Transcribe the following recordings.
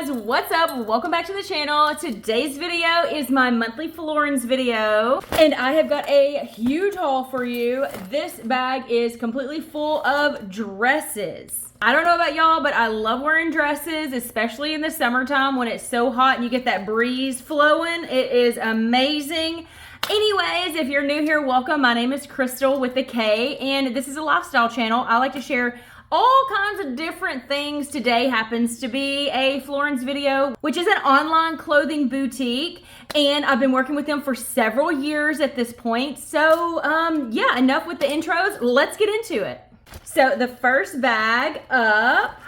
guys, what's up? Welcome back to the channel. Today's video is my monthly Floerns video, and I have got a huge haul for you. This bag is completely full of dresses. I don't know about y'all, but I love wearing dresses, especially in the summertime when it's so hot and you get that breeze flowing. It is amazing. Anyways, if you're new here, welcome. My name is Krystal with the K, and this is a lifestyle channel. I like to share all kinds of different things. Today happens to be a Floerns video, which is an online clothing boutique, and I've been working with them for several years at this point. So yeah, enough with the intros. Let's get into it. So the first bag up,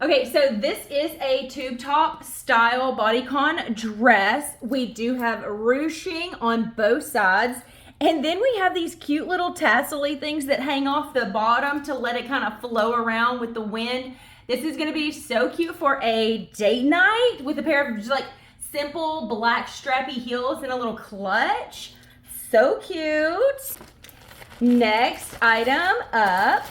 okay, so this is a tube top style bodycon dress. We do have ruching on both sides. And then we have these cute little tassel-y things that hang off the bottom to let it kind of flow around with the wind. This is gonna be so cute for a date night with a pair of just like simple black strappy heels and a little clutch. So cute. Next item up.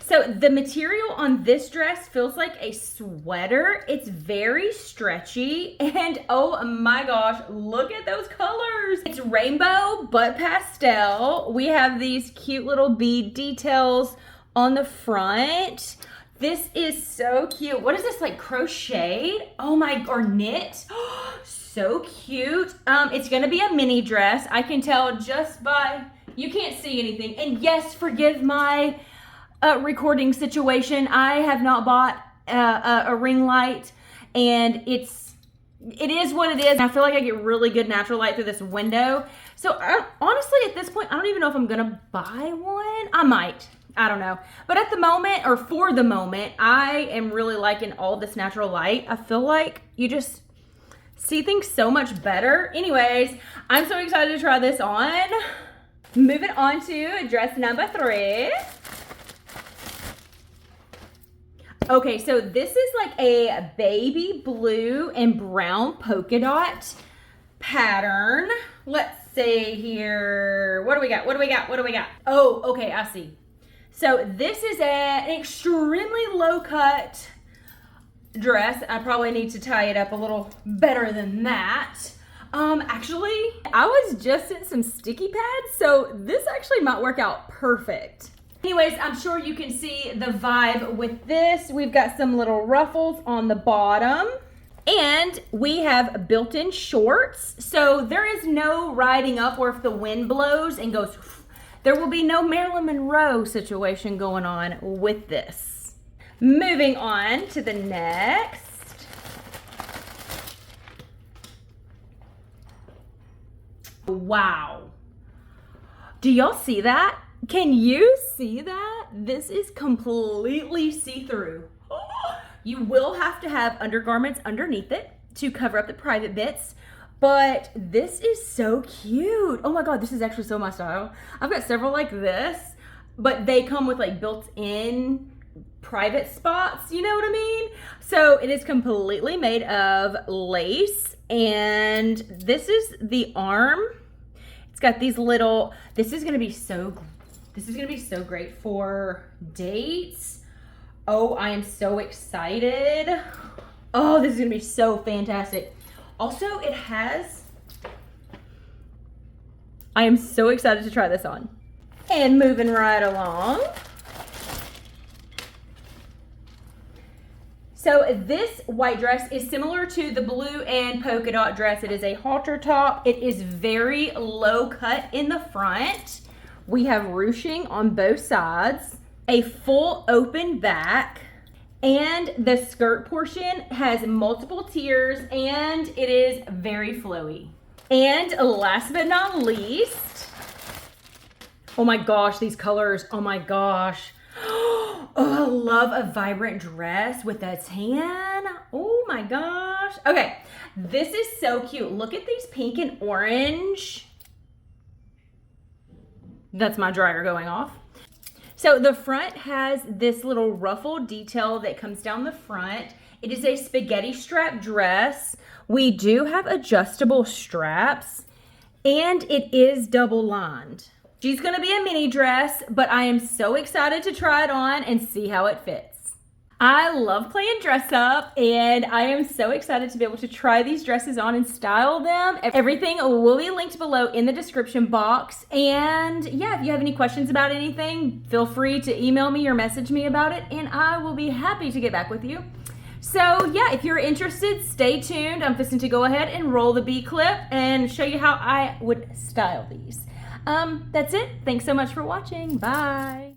So the material on this dress feels like a sweater. It's very stretchy, and oh my gosh, look at those colors. It's rainbow but pastel. We have these cute little bead details on the front. This is so cute. What is this, like crocheted? Oh my, or knit? So cute. It's gonna be a mini dress. I can tell just by, you can't see anything. And yes, forgive my recording situation. I have not bought a ring light, and it is what it is. I feel like I get really good natural light through this window. So honestly, at this point, I don't even know if I'm gonna buy one. I might, I don't know. But at the moment, or for the moment, I am really liking all this natural light. I feel like you just see things so much better. Anyways, I'm so excited to try this on. Moving on to dress number 3. Okay, so this is like a baby blue and brown polka dot pattern. Let's see here. What do we got? What do we got? What do we got? Oh, okay, I see. So this is an extremely low cut dress. I probably need to tie it up a little better than that. Actually, I was just in some sticky pads, so this actually might work out perfect. Anyways, I'm sure you can see the vibe with this. We've got some little ruffles on the bottom, and we have built-in shorts. So there is no riding up where if the wind blows and goes, there will be no Marilyn Monroe situation going on with this. Moving on to the next. Wow. Do y'all see that? Can you see that? This is completely see-through. You will have to have undergarments underneath it to cover up the private bits, but this is so cute. Oh my God, this is actually so my style. I've got several like this, but they come with like built-in private spots, you know what I mean? So it is completely made of lace, and this is the arm. It's got these little, this is gonna be so great for dates. Oh, I am so excited. Oh, this is gonna be so fantastic. Also, it has, I am so excited to try this on. And moving right along. So this white dress is similar to the blue and polka dot dress. It is a halter top. It is very low cut in the front. We have ruching on both sides, a full open back, and the skirt portion has multiple tiers, and it is very flowy. And last but not least, oh my gosh, these colors, oh my gosh. Oh, I love a vibrant dress with a tan. Oh my gosh. Okay, this is so cute. Look at these pink and orange. That's my dryer going off. So the front has this little ruffle detail that comes down the front. It is a spaghetti strap dress. We do have adjustable straps, and it is double lined. She's gonna be a mini dress, but I am so excited to try it on and see how it fits. I love playing dress up, and I am so excited to be able to try these dresses on and style them. Everything will be linked below in the description box. And yeah, if you have any questions about anything, feel free to email me or message me about it, and I will be happy to get back with you. So yeah, if you're interested, stay tuned. I'm fixing to go ahead and roll the B clip and show you how I would style these. That's it. Thanks so much for watching. Bye.